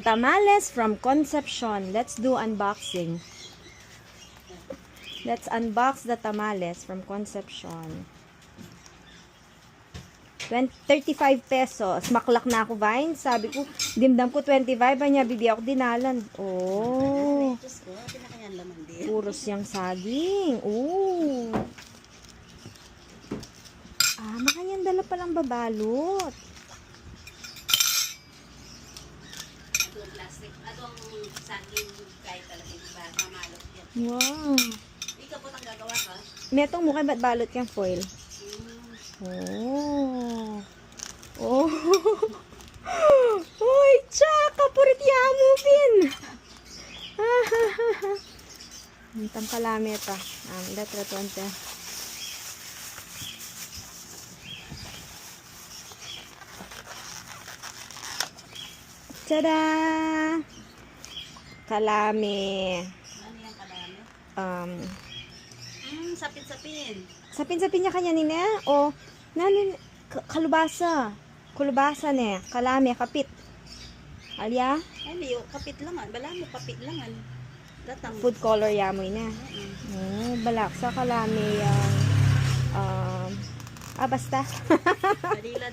Tamales from Concepcion. Let's do unboxing. Let's unbox the tamales from Concepcion. 35 pesos. Maklak na ako, Vine. Sabi ko, dimdam ko 25. Anya, bibi ako dinalan. Oh. Puros yung saging. Oh. Ah, makanyang dala palang babalot. Plastic. Adong saging kahit talaga iba. Mamalot yan. Wow. Ikaw po tang gagawa ka? Metong mukha ba't balot yung foil? Oh. Oh. Uy, tsaka purit yamo pin. Antang kalami ito. Letra 20. Tada! Kalami. Ano yung kadami? Sapin-sapin. Sapin-sapin niya kanya nina. O, nanin, kalubasa. Kulubasa ne. Kalami, kapit. Alya? Ay, liyo. Kapit lang. Bala mo, kapit lang. Datang. Food color yamoy na. Oh, balaksa kalami yung basta. Balila,